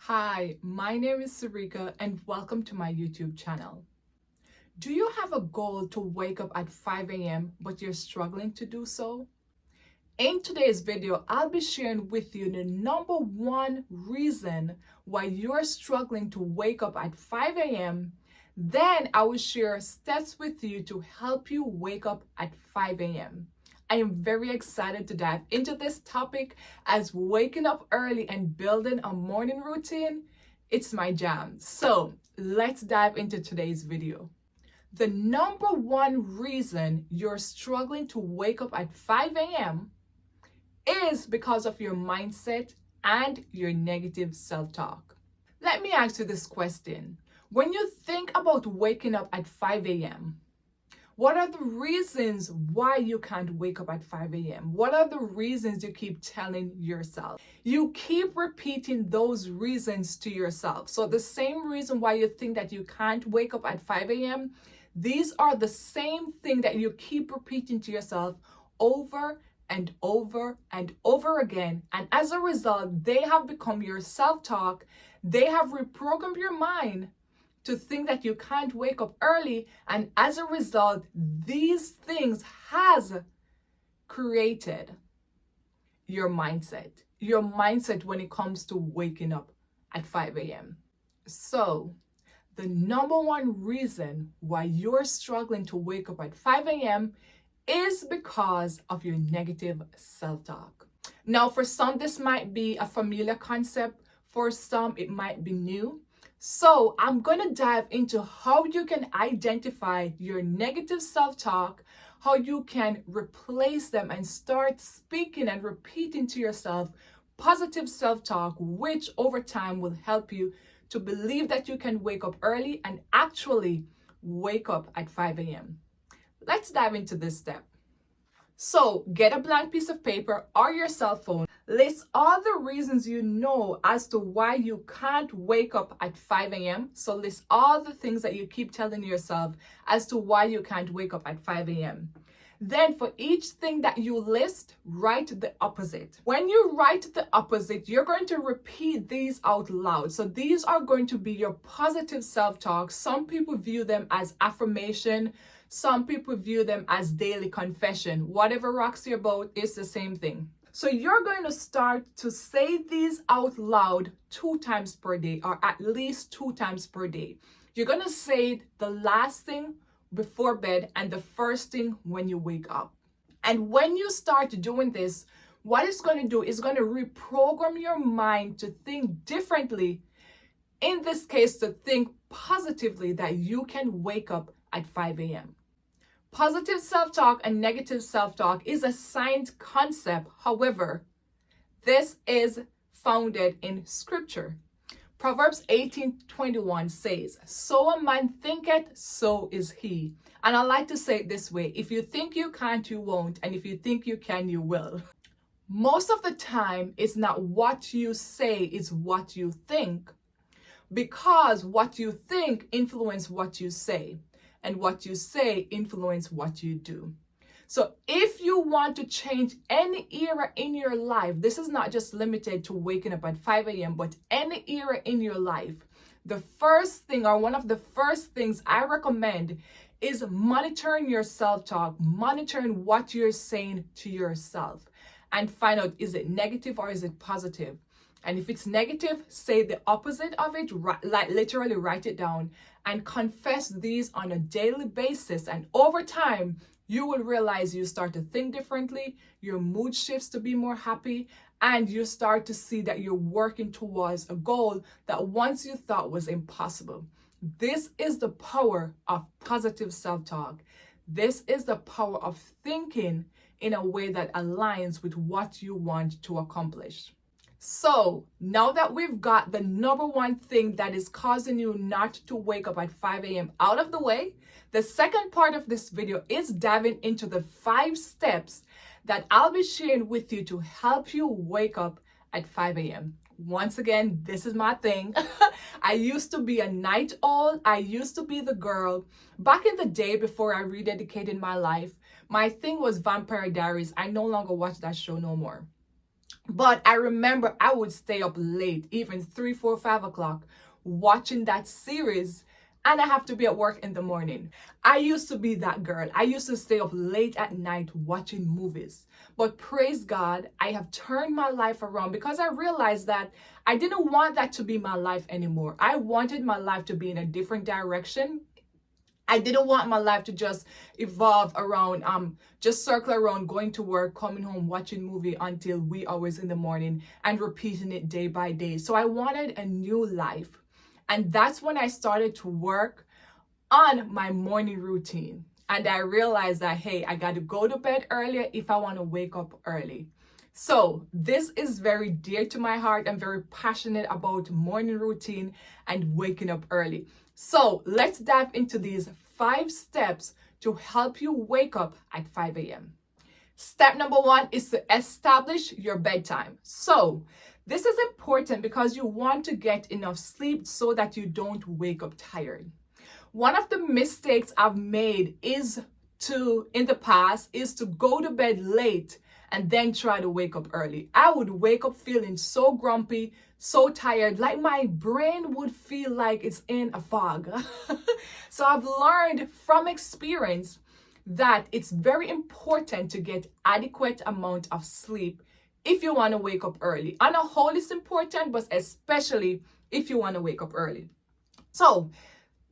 Hi, my name is Sarika and welcome to my YouTube channel. Do you have a goal to wake up at 5 a.m. but you're struggling to do so? In today's video, I'll be sharing with you the number one reason why you're struggling to wake up at 5 a.m. Then I will share steps with you to help you wake up at 5 a.m. I am very excited to dive into this topic as waking up early and building a morning routine, it's my jam. So let's dive into today's video. The number one reason you're struggling to wake up at 5 a.m. is because of your mindset and your negative self-talk. Let me ask you this question. When you think about waking up at 5 a.m., what are the reasons why you can't wake up at 5 a.m.? What are the reasons you keep telling yourself? You keep repeating those reasons to yourself. So the same reason why you think that you can't wake up at 5 a.m., these are the same thing that you keep repeating to yourself over and over and over again. And as a result, they have become your self-talk. They have reprogrammed your mind to think that you can't wake up early, and as a result, these things has created your mindset when it comes to waking up at 5 a.m. So the number one reason why you're struggling to wake up at 5 a.m. is because of your negative self-talk. Now, for some, this might be a familiar concept. For some, it might be new. So I'm going to dive into how you can identify your negative self-talk, how you can replace them and start speaking and repeating to yourself positive self-talk, which over time will help you to believe that you can wake up early and actually wake up at 5 a.m. Let's dive into this step. So get a blank piece of paper or your cell phone. List all the reasons you know as to why you can't wake up at 5 a.m. So list all the things that you keep telling yourself as to why you can't wake up at 5 a.m. Then for each thing that you list, write the opposite. When you write the opposite, you're going to repeat these out loud. So these are going to be your positive self-talk. Some people view them as affirmation. Some people view them as daily confession. Whatever rocks your boat, it's the same thing. So you're going to start to say these out loud 2 times per day, or at least 2 times per day. You're going to say the last thing before bed and the first thing when you wake up. And when you start doing this, what it's going to do is going to reprogram your mind to think differently. In this case, to think positively that you can wake up at 5 a.m. Positive self-talk and negative self-talk is a science concept. However, this is founded in scripture. Proverbs 18:21 says, "So a man thinketh, so is he." And I like to say it this way: if you think you can't, you won't. And if you think you can, you will. Most of the time, it's not what you say, it's what you think. Because what you think influences what you say. And what you say influence what you do. So if you want to change any era in your life, this is not just limited to waking up at 5 a.m., but any era in your life, the first thing or one of the first things I recommend is monitoring your self-talk, monitoring what you're saying to yourself, and find out, is it negative or is it positive? And if it's negative, say the opposite of it, like literally write it down and confess these on a daily basis. And over time, you will realize you start to think differently, your mood shifts to be more happy, and you start to see that you're working towards a goal that once you thought was impossible. This is the power of positive self-talk. This is the power of thinking in a way that aligns with what you want to accomplish. So now that we've got the number one thing that is causing you not to wake up at 5 a.m. out of the way, the second part of this video is diving into the 5 steps that I'll be sharing with you to help you wake up at 5 a.m. Once again, this is my thing. I used to be a night owl. I used to be the girl. Back in the day before I rededicated my life, my thing was Vampire Diaries. I no longer watch that show no more. But I remember I would stay up late, even 3, 4, 5 o'clock, watching that series, and I have to be at work in the morning. I used to be that girl. I used to stay up late at night watching movies. But praise God, I have turned my life around because I realized that I didn't want that to be my life anymore. I wanted my life to be in a different direction. I didn't want my life to just evolve around, just circle around going to work, coming home, watching movie until wee hours in the morning and repeating it day by day. So I wanted a new life. And that's when I started to work on my morning routine. And I realized that, hey, I got to go to bed earlier if I want to wake up early. So this is very dear to my heart. I'm very passionate about morning routine and waking up early. So let's dive into these 5 steps to help you wake up at 5 a.m. Step number 1 is to establish your bedtime. So this is important because you want to get enough sleep so that you don't wake up tired. One of the mistakes I've made in the past is to go to bed late and then try to wake up early. I would wake up feeling so grumpy, so tired, like my brain would feel like it's in a fog. So I've learned from experience that it's very important to get adequate amount of sleep if you want to wake up early. On a whole, it's important, but especially if you want to wake up early. So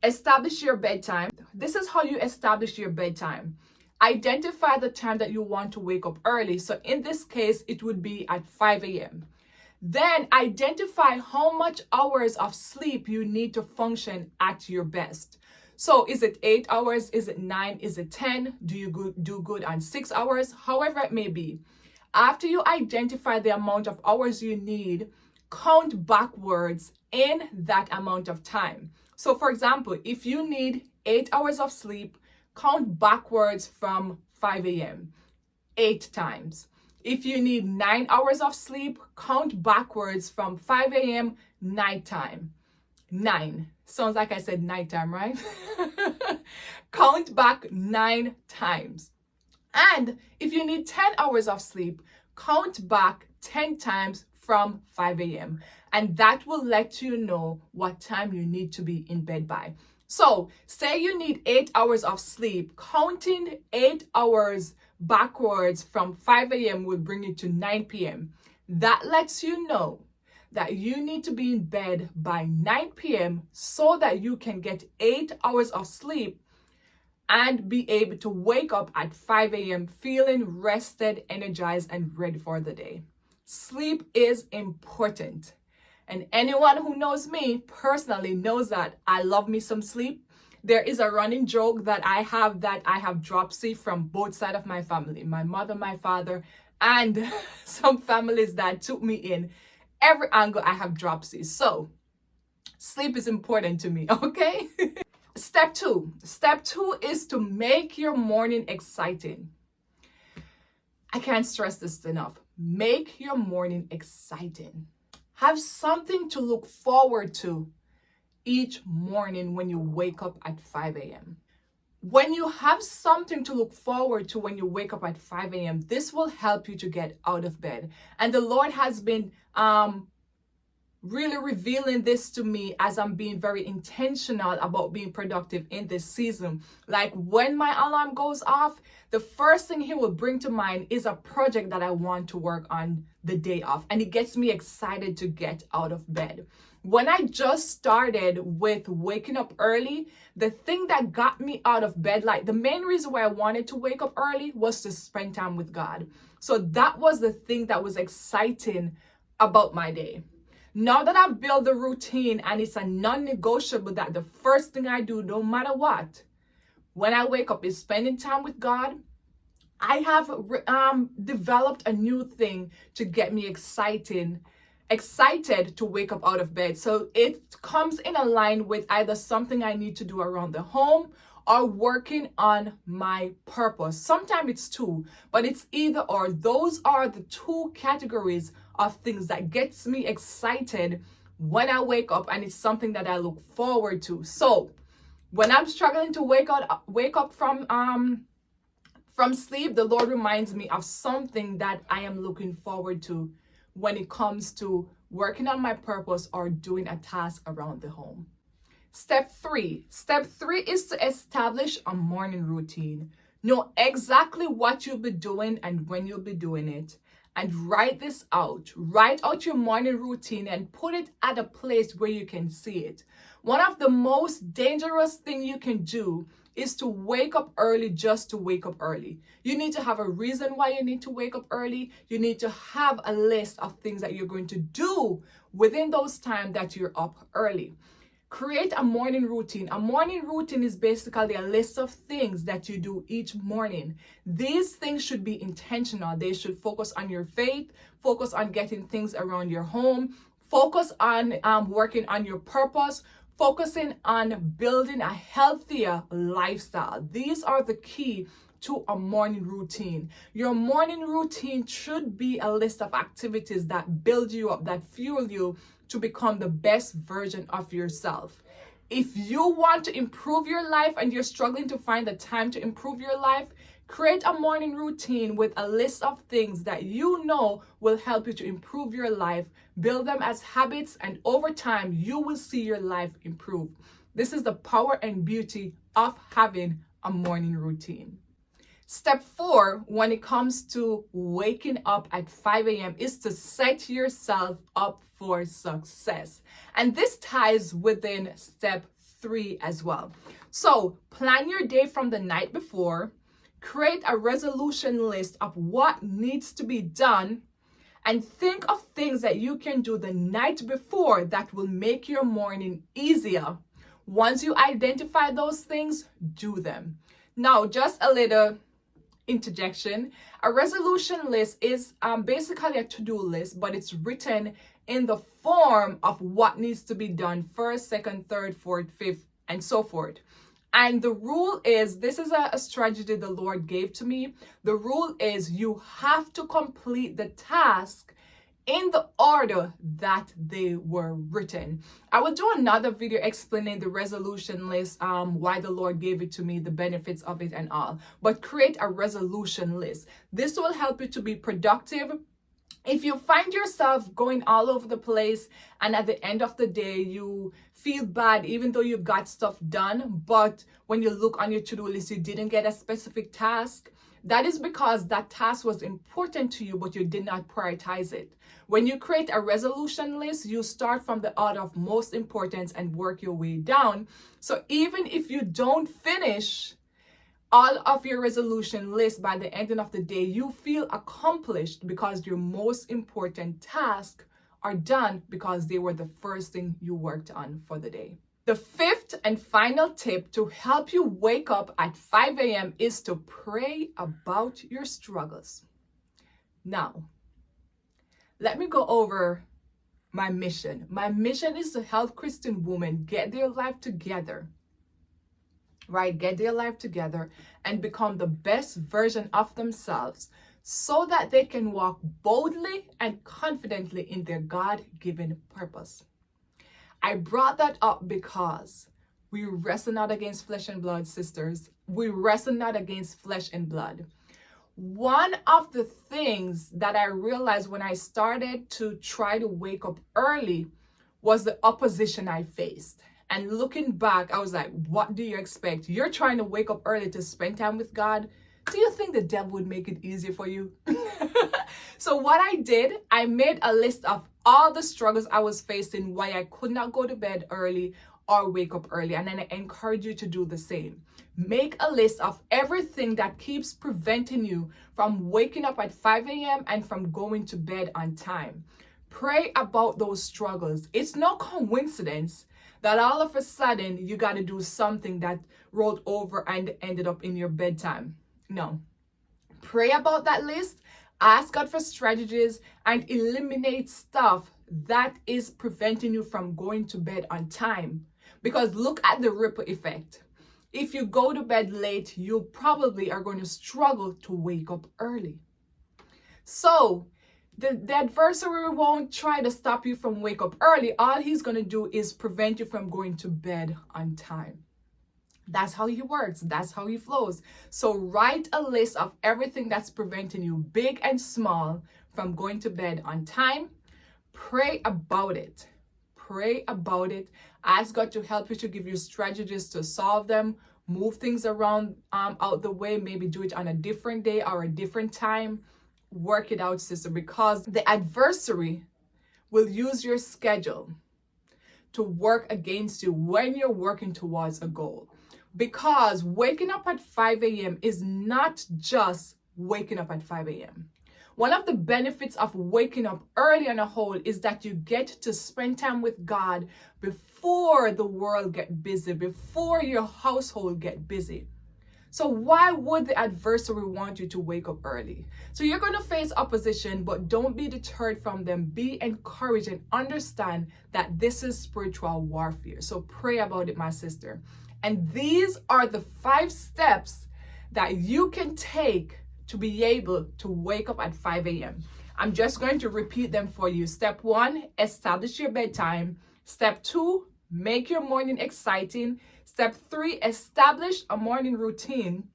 establish your bedtime. This is how you establish your bedtime. Identify the time that you want to wake up early. So in this case, it would be at 5 a.m. Then identify how much hours of sleep you need to function at your best. So is it 8 hours? Is it 9? Is it 10? Do you do good on 6 hours? However it may be. After you identify the amount of hours you need, count backwards in that amount of time. So for example, if you need 8 hours of sleep, count backwards from 5 a.m. 8 times. If you need 9 hours of sleep, count backwards from 5 a.m. nighttime. 9. Sounds like I said nighttime, right? Count back 9 times. And if you need 10 hours of sleep, count back 10 times from 5 a.m. And that will let you know what time you need to be in bed by. So say you need 8 hours of sleep, counting 8 hours backwards from 5 a.m. will bring you to 9 p.m. That lets you know that you need to be in bed by 9 p.m. so that you can get 8 hours of sleep and be able to wake up at 5 a.m. feeling rested, energized, and ready for the day. Sleep is important. And anyone who knows me personally knows that I love me some sleep. There is a running joke that I have dropsy from both sides of my family, my mother, my father, and some families that took me in. Every angle I have dropsy. So sleep is important to me, okay? Step 2. Step 2 is to make your morning exciting. I can't stress this enough. Make your morning exciting. Have something to look forward to each morning when you wake up at 5 a.m. When you have something to look forward to when you wake up at 5 a.m., this will help you to get out of bed. And the Lord has been really revealing this to me as I'm being very intentional about being productive in this season. Like when my alarm goes off, the first thing he will bring to mind is a project that I want to work on the day off. And it gets me excited to get out of bed. When I just started with waking up early, the thing that got me out of bed, like the main reason why I wanted to wake up early was to spend time with God. So that was the thing that was exciting about my day. Now that I've built the routine and it's a non-negotiable that the first thing I do, no matter what, when I wake up is spending time with God, I have developed a new thing to get me excited to wake up out of bed. So it comes in a line with either something I need to do around the home or working on my purpose. Sometimes it's 2, but it's either or. Those are the 2 categories of things that gets me excited when I wake up, and it's something that I look forward to. So when I'm struggling to wake up from sleep, the Lord reminds me of something that I am looking forward to when it comes to working on my purpose or doing a task around the home. Step three is to establish a morning routine. Know exactly what you'll be doing and when you'll be doing it. And write this out. Write out your morning routine and put it at a place where you can see it. One of the most dangerous things you can do is to wake up early just to wake up early. You need to have a reason why you need to wake up early. You need to have a list of things that you're going to do within those times that you're up early. Create a morning routine. A morning routine is basically a list of things that you do each morning. These things should be intentional. They should focus on your faith, focus on getting things around your home, focus on working on your purpose, focusing on building a healthier lifestyle. These are the key to a morning routine. Your morning routine should be a list of activities that build you up, that fuel you to become the best version of yourself. If you want to improve your life and you're struggling to find the time to improve your life, create a morning routine with a list of things that you know will help you to improve your life. Build them as habits, and over time, you will see your life improve. This is the power and beauty of having a morning routine. Step 4, when it comes to waking up at 5 a.m., is to set yourself up for success. And this ties within step 3 as well. So plan your day from the night before, create a resolution list of what needs to be done, and think of things that you can do the night before that will make your morning easier. Once you identify those things, do them. Now, just a little interjection. A resolution list is basically a to-do list, but it's written in the form of what needs to be done first, second, third, fourth, fifth, and so forth. And the rule is, this is a strategy the Lord gave to me. The rule is you have to complete the task in the order that they were written. I will do another video explaining the resolution list, why the Lord gave it to me, the benefits of it and all. But create a resolution list. This will help you to be productive. If you find yourself going all over the place and at the end of the day you feel bad even though you got stuff done, but when you look on your to-do list you didn't get a specific task, that is because that task was important to you but you did not prioritize it. When you create a resolution list, you start from the order of most importance and work your way down. So even if you don't finish all of your resolution list by the end of the day, you feel accomplished because your most important tasks are done because they were the first thing you worked on for the day. The 5th and final tip to help you wake up at 5 a.m. is to pray about your struggles. Now, let me go over my mission. My mission is to help Christian women get their life together, right? Get their life together and become the best version of themselves so that they can walk boldly and confidently in their God-given purpose. I brought that up because we wrestle not against flesh and blood, sisters. We wrestle not against flesh and blood. One of the things that I realized when I started to try to wake up early was the opposition I faced. And looking back, I was like, what do you expect? You're trying to wake up early to spend time with God. Do you think the devil would make it easier for you? So what I did, I made a list of all the struggles I was facing, why I could not go to bed early or wake up early. And then I encourage you to do the same. Make a list of everything that keeps preventing you from waking up at 5 a.m. and from going to bed on time. Pray about those struggles. It's no coincidence that all of a sudden you got to do something that rolled over and ended up in your bedtime. No. Pray about that list. Ask God for strategies and eliminate stuff that is preventing you from going to bed on time. Because look at the ripple effect. If you go to bed late, you probably are going to struggle to wake up early. So the adversary won't try to stop you from wake up early. All he's going to do is prevent you from going to bed on time. That's how he works. That's how he flows. So write a list of everything that's preventing you, big and small, from going to bed on time, pray about it. Pray about it. Ask God to help you, to give you strategies to solve them. Move things around out the way. Maybe do it on a different day or a different time. Work it out, sister, because the adversary will use your schedule to work against you when you're working towards a goal. Because waking up at 5 a.m. is not just waking up at 5 a.m. One of the benefits of waking up early on a whole is that you get to spend time with God before the world get busy, before your household get busy. So why would the adversary want you to wake up early? So you're going to face opposition, but don't be deterred from them. Be encouraged and understand that this is spiritual warfare. So pray about it, my sister. And these are the 5 steps that you can take to be able to wake up at 5 a.m. I'm just going to repeat them for you. Step 1, establish your bedtime. Step 2, make your morning exciting. Step 3, establish a morning routine.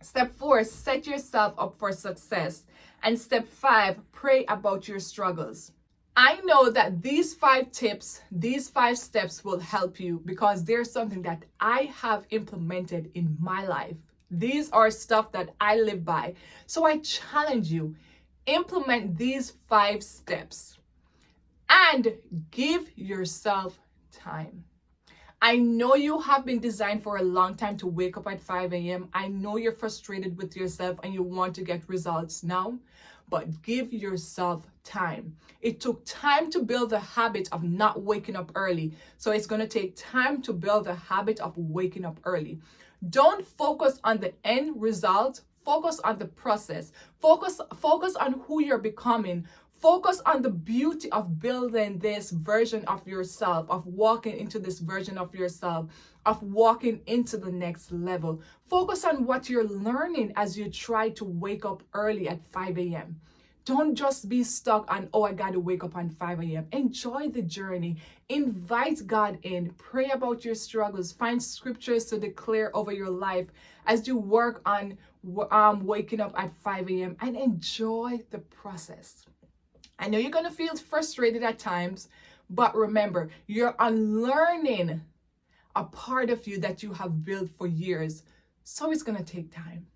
Step 4, set yourself up for success. And step 5, pray about your struggles. I know that these 5 tips, these 5 steps will help you because there's something that I have implemented in my life. These are stuff that I live by. So I challenge you, implement these 5 steps and give yourself time. I know you have been designed for a long time to wake up at 5 a.m. I know you're frustrated with yourself and you want to get results now, but give yourself time. It took time to build the habit of not waking up early. So it's going to take time to build the habit of waking up early. Don't focus on the end result. Focus on the process. Focus on who you're becoming. Focus on the beauty of building this version of yourself, of walking into this version of yourself, of walking into the next level. Focus on what you're learning as you try to wake up early at 5 a.m. Don't just be stuck on, oh, I got to wake up on 5 a.m. Enjoy the journey. Invite God in. Pray about your struggles. Find scriptures to declare over your life as you work on waking up at 5 a.m. and enjoy the process. I know you're going to feel frustrated at times, but remember, you're unlearning a part of you that you have built for years. So it's going to take time.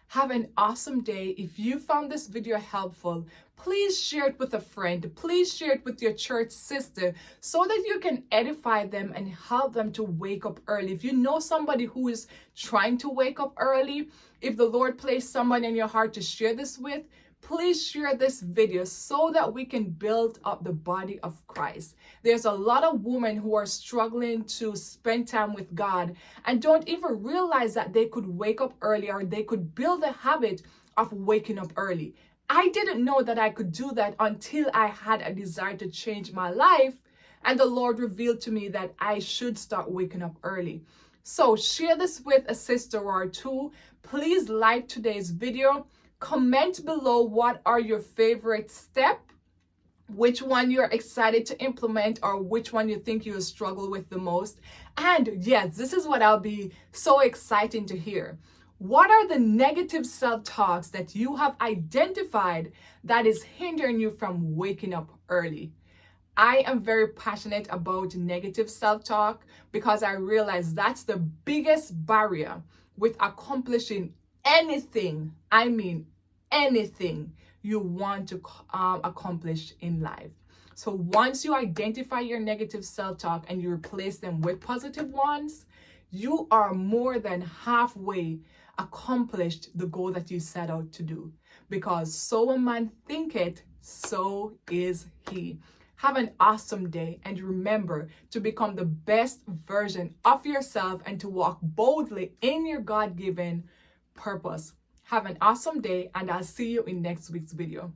Have an awesome day. If you found this video helpful, please share it with a friend. Please share it with your church sister so that you can edify them and help them to wake up early. If you know somebody who is trying to wake up early, if the Lord placed someone in your heart to share this with, please share this video so that we can build up the body of Christ. There's a lot of women who are struggling to spend time with God and don't even realize that they could wake up early or they could build a habit of waking up early. I didn't know that I could do that until I had a desire to change my life, and the Lord revealed to me that I should start waking up early. So share this with a sister or two. Please like today's video. Comment below what are your favorite steps, which one you're excited to implement, or which one you think you'll struggle with the most. And yes, this is what I'll be so excited to hear. What are the negative self-talks that you have identified that is hindering you from waking up early? I am very passionate about negative self-talk because I realize that's the biggest barrier with accomplishing anything. I mean, anything you want to accomplish in life. So once you identify your negative self-talk and you replace them with positive ones, you are more than halfway accomplished the goal that you set out to do. Because so a man thinketh, so is he. Have an awesome day, and remember to become the best version of yourself and to walk boldly in your God-given purpose. Have an awesome day, and I'll see you in next week's video.